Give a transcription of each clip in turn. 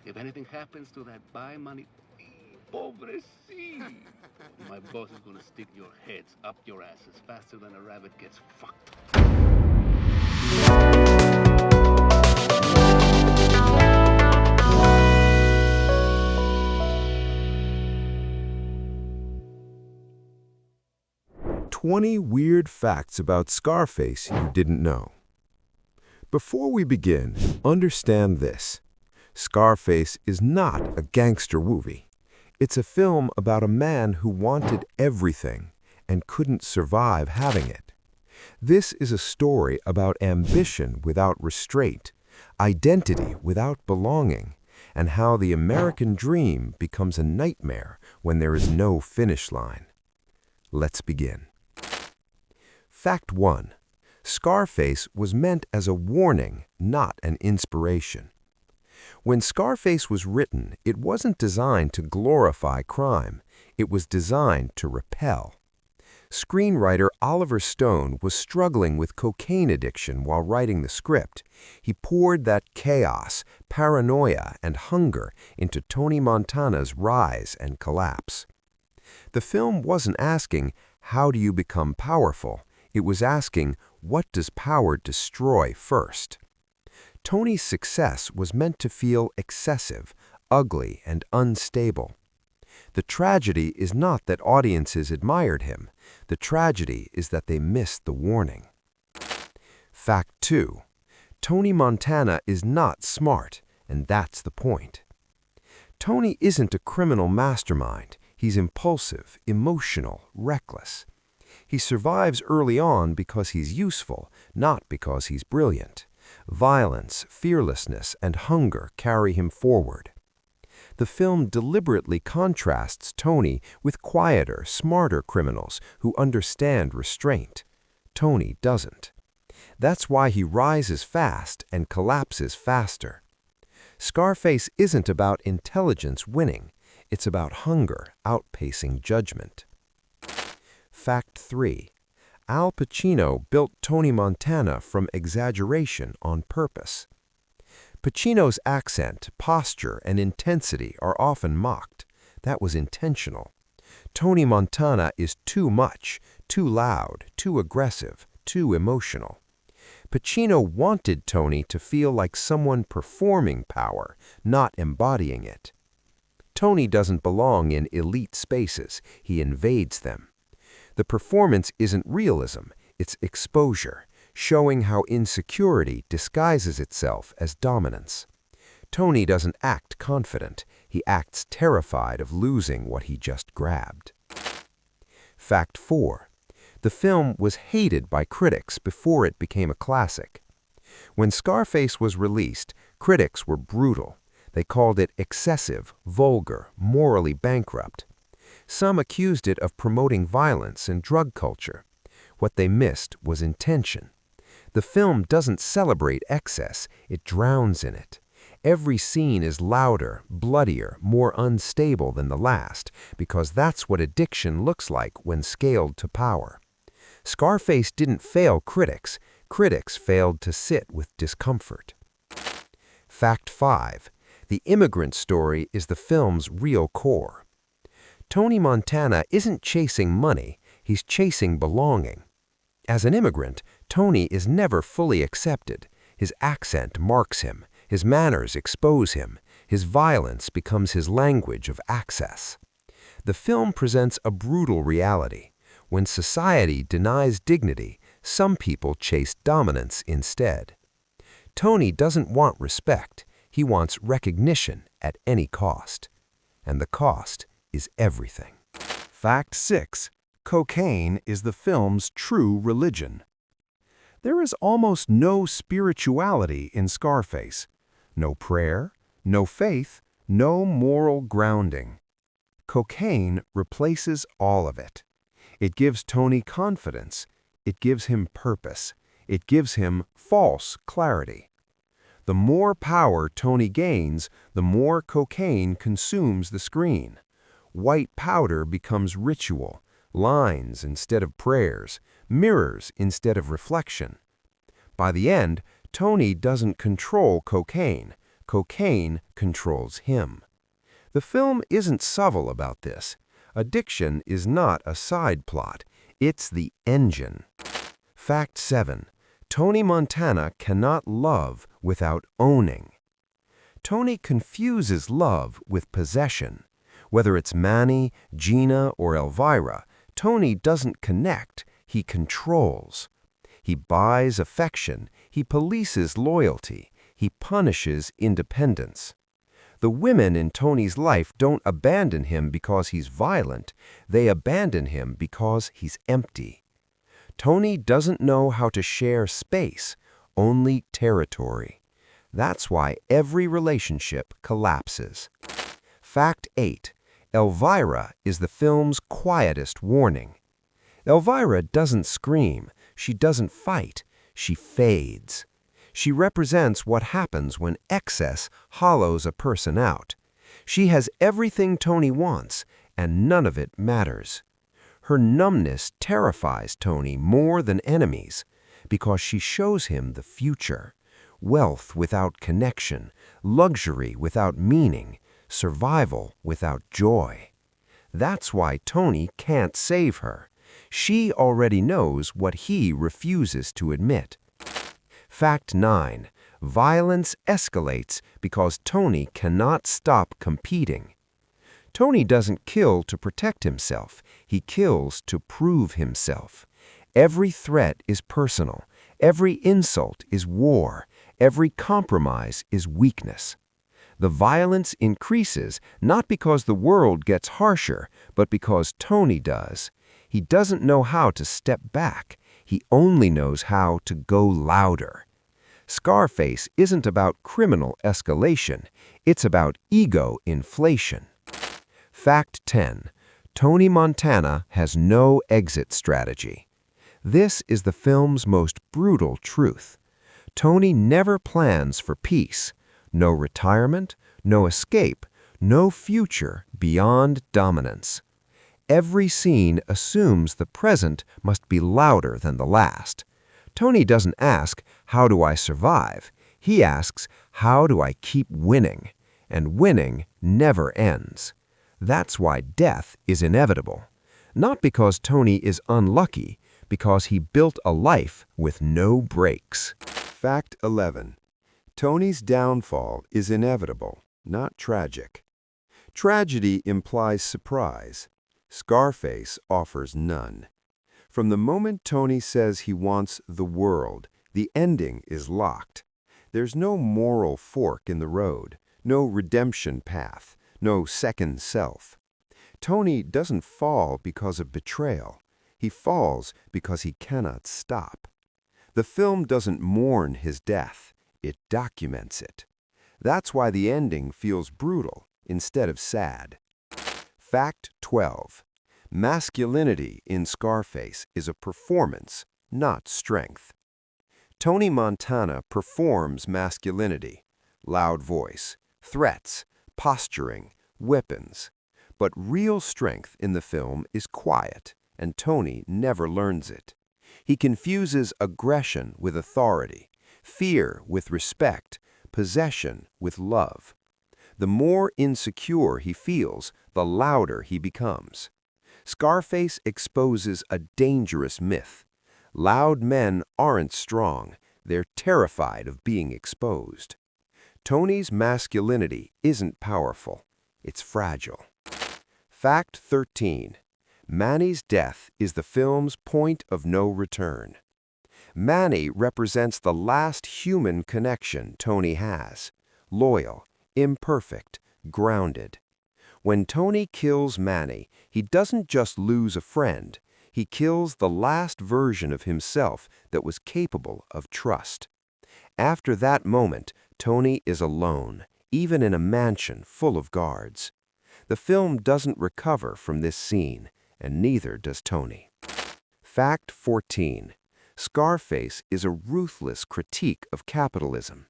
If anything happens to that buy money, pobrecito, my boss is gonna stick your heads up your asses faster than a rabbit gets fucked. 20 weird facts about Scarface you didn't know. Before we begin, understand this. Scarface is not a gangster movie. It's a film about a man who wanted everything and couldn't survive having it. This is a story about ambition without restraint, identity without belonging, and how the American dream becomes a nightmare when there is no finish line. Let's begin. Fact 1. Scarface was meant as a warning, not an inspiration. When Scarface was written, it wasn't designed to glorify crime. It was designed to repel. Screenwriter Oliver Stone was struggling with cocaine addiction while writing the script. He poured that chaos, paranoia, and hunger into Tony Montana's rise and collapse. The film wasn't asking, how do you become powerful? It was asking, what does power destroy first? Tony's success was meant to feel excessive, ugly, and unstable. The tragedy is not that audiences admired him. The tragedy is that they missed the warning. Fact 2. Tony Montana is not smart, and that's the point. Tony isn't a criminal mastermind. He's impulsive, emotional, reckless. He survives early on because he's useful, not because he's brilliant. Violence, fearlessness, and hunger carry him forward. The film deliberately contrasts Tony with quieter, smarter criminals who understand restraint. Tony doesn't. That's why he rises fast and collapses faster. Scarface isn't about intelligence winning. It's about hunger outpacing judgment. Fact 3. Al Pacino built Tony Montana from exaggeration on purpose. Pacino's accent, posture, and intensity are often mocked. That was intentional. Tony Montana is too much, too loud, too aggressive, too emotional. Pacino wanted Tony to feel like someone performing power, not embodying it. Tony doesn't belong in elite spaces. He invades them. The performance isn't realism, it's exposure, showing how insecurity disguises itself as dominance. Tony doesn't act confident, he acts terrified of losing what he just grabbed. Fact 4. The film was hated by critics before it became a classic. When Scarface was released, critics were brutal. They called it excessive, vulgar, morally bankrupt. Some accused it of promoting violence and drug culture. What they missed was intention. The film doesn't celebrate excess, it drowns in it. Every scene is louder, bloodier, more unstable than the last, because that's what addiction looks like when scaled to power. Scarface didn't fail critics. Critics failed to sit with discomfort. Fact 5. The immigrant story is the film's real core. Tony Montana isn't chasing money, he's chasing belonging. As an immigrant, Tony is never fully accepted. His accent marks him, his manners expose him, his violence becomes his language of access. The film presents a brutal reality. When society denies dignity, some people chase dominance instead. Tony doesn't want respect, he wants recognition at any cost. And the cost is everything. Fact 6. Cocaine is the film's true religion. There is almost no spirituality in Scarface. No prayer, no faith, no moral grounding. Cocaine replaces all of it. It gives Tony confidence. It gives him purpose. It gives him false clarity. The more power Tony gains, the more cocaine consumes the screen. White powder becomes ritual, lines instead of prayers, mirrors instead of reflection. By the end, Tony doesn't control cocaine. Cocaine controls him. The film isn't subtle about this. Addiction is not a side plot. It's the engine. Fact 7. Tony Montana cannot love without owning. Tony confuses love with possession. Whether it's Manny, Gina, or Elvira, Tony doesn't connect, he controls. He buys affection, he polices loyalty, he punishes independence. The women in Tony's life don't abandon him because he's violent, they abandon him because he's empty. Tony doesn't know how to share space, only territory. That's why every relationship collapses. Fact 8. Elvira is the film's quietest warning. Elvira doesn't scream, she doesn't fight, she fades. She represents what happens when excess hollows a person out. She has everything Tony wants, and none of it matters. Her numbness terrifies Tony more than enemies, because she shows him the future. Wealth without connection, luxury without meaning, survival without joy. That's why Tony can't save her. She already knows what he refuses to admit. Fact 9. Violence escalates because Tony cannot stop competing. Tony doesn't kill to protect himself. He kills to prove himself. Every threat is personal. Every insult is war. Every compromise is weakness. The violence increases not because the world gets harsher, but because Tony does. He doesn't know how to step back. He only knows how to go louder. Scarface isn't about criminal escalation. It's about ego inflation. Fact 10. Tony Montana has no exit strategy. This is the film's most brutal truth. Tony never plans for peace. No retirement, no escape, no future beyond dominance. Every scene assumes the present must be louder than the last. Tony doesn't ask, "How do I survive?" He asks, "How do I keep winning?" And winning never ends. That's why death is inevitable. Not because Tony is unlucky, because he built a life with no brakes. Fact 11. Tony's downfall is inevitable, not tragic. Tragedy implies surprise. Scarface offers none. From the moment Tony says he wants the world, the ending is locked. There's no moral fork in the road, no redemption path, no second self. Tony doesn't fall because of betrayal. He falls because he cannot stop. The film doesn't mourn his death. It documents it. That's why the ending feels brutal instead of sad. Fact 12. Masculinity in Scarface is a performance, not strength. Tony Montana performs masculinity. Loud voice, threats, posturing, weapons. But real strength in the film is quiet, and Tony never learns it. He confuses aggression with authority, fear with respect, possession with love. The more insecure he feels, the louder he becomes. Scarface exposes a dangerous myth. Loud men aren't strong, they're terrified of being exposed. Tony's masculinity isn't powerful, it's fragile. Fact 13. Manny's death is the film's point of no return. Manny represents the last human connection Tony has. Loyal, imperfect, grounded. When Tony kills Manny, he doesn't just lose a friend. He kills the last version of himself that was capable of trust. After that moment, Tony is alone, even in a mansion full of guards. The film doesn't recover from this scene, and neither does Tony. Fact 14. Scarface is a ruthless critique of capitalism.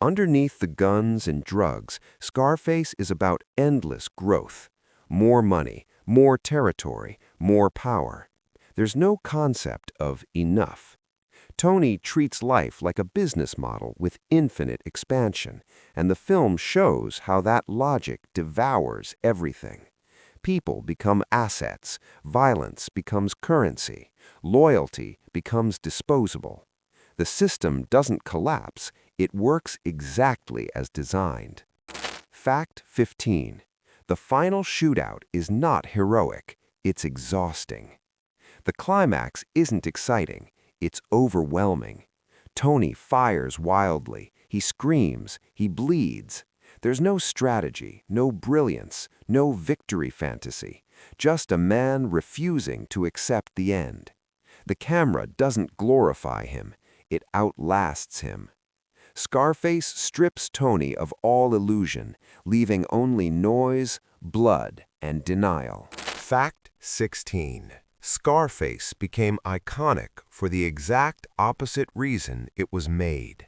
Underneath the guns and drugs, Scarface is about endless growth. More money, more territory, more power. There's no concept of enough. Tony treats life like a business model with infinite expansion, and the film shows how that logic devours everything. People become assets, violence becomes currency, loyalty becomes disposable. The system doesn't collapse, it works exactly as designed. Fact 15. The final shootout is not heroic, it's exhausting. The climax isn't exciting, it's overwhelming. Tony fires wildly, he screams, he bleeds. There's no strategy, no brilliance, no victory fantasy, just a man refusing to accept the end. The camera doesn't glorify him, it outlasts him. Scarface strips Tony of all illusion, leaving only noise, blood, and denial. Fact 16. Scarface became iconic for the exact opposite reason it was made.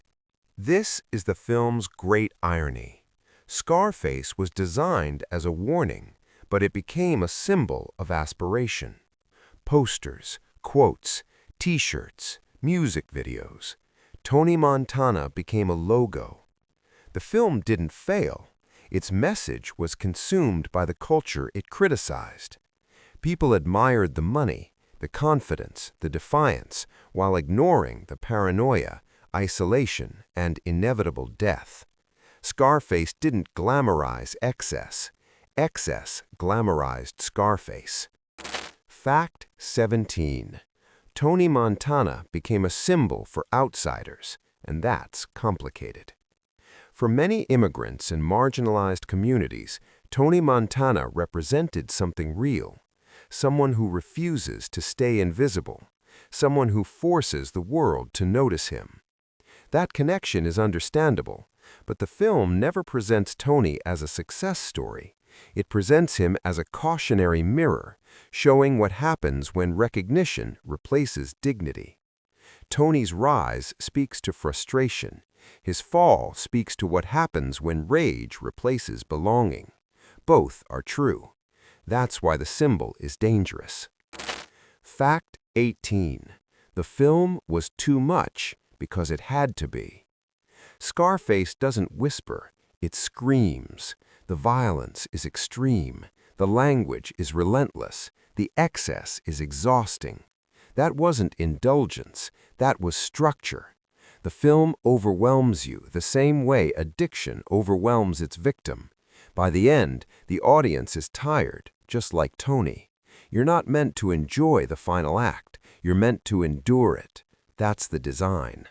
This is the film's great irony. Scarface was designed as a warning, but it became a symbol of aspiration. Posters, quotes, T-shirts, music videos. Tony Montana became a logo. The film didn't fail. Its message was consumed by the culture it criticized. People admired the money, the confidence, the defiance, while ignoring the paranoia, isolation, and inevitable death. Scarface didn't glamorize excess. Excess glamorized Scarface. Fact 17. Tony Montana became a symbol for outsiders, and that's complicated. For many immigrants and marginalized communities, Tony Montana represented something real. Someone who refuses to stay invisible, someone who forces the world to notice him. That connection is understandable, but the film never presents Tony as a success story. It presents him as a cautionary mirror, showing what happens when recognition replaces dignity. Tony's rise speaks to frustration. His fall speaks to what happens when rage replaces belonging. Both are true. That's why the symbol is dangerous. Fact 18. The film was too much because it had to be. Scarface doesn't whisper, it screams. The violence is extreme. The language is relentless. The excess is exhausting. That wasn't indulgence, that was structure. The film overwhelms you the same way addiction overwhelms its victim. By the end, the audience is tired, just like Tony. You're not meant to enjoy the final act, you're meant to endure it. That's the design.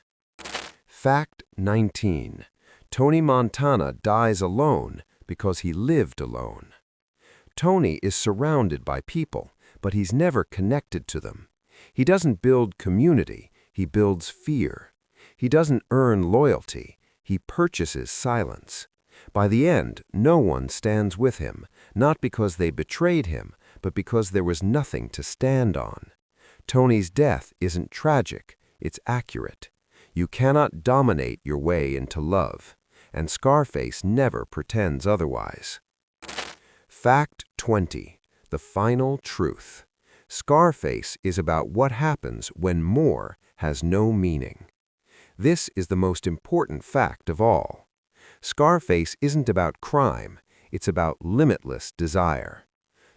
Fact 19. Tony Montana dies alone because he lived alone. Tony is surrounded by people, but he's never connected to them. He doesn't build community, he builds fear. He doesn't earn loyalty, he purchases silence. By the end, no one stands with him, not because they betrayed him, but because there was nothing to stand on. Tony's death isn't tragic, it's accurate. You cannot dominate your way into love, and Scarface never pretends otherwise. Fact 20. The final truth. Scarface is about what happens when more has no meaning. This is the most important fact of all. Scarface isn't about crime, it's about limitless desire.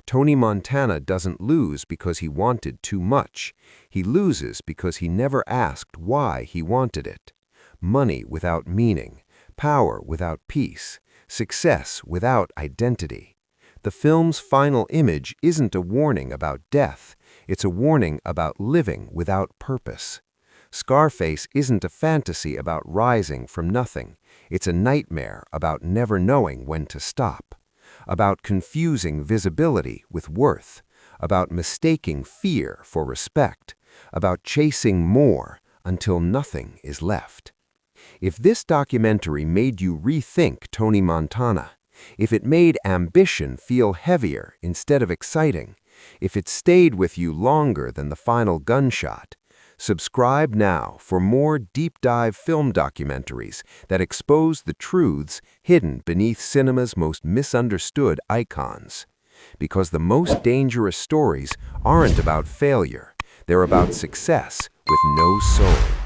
Tony Montana doesn't lose because he wanted too much. He loses because he never asked why he wanted it. Money without meaning, power without peace, success without identity. The film's final image isn't a warning about death, it's a warning about living without purpose. Scarface isn't a fantasy about rising from nothing, it's a nightmare about never knowing when to stop, about confusing visibility with worth, about mistaking fear for respect, about chasing more until nothing is left. If this documentary made you rethink Tony Montana, if it made ambition feel heavier instead of exciting, if it stayed with you longer than the final gunshot, subscribe now for more deep-dive film documentaries that expose the truths hidden beneath cinema's most misunderstood icons. Because the most dangerous stories aren't about failure, they're about success with no soul.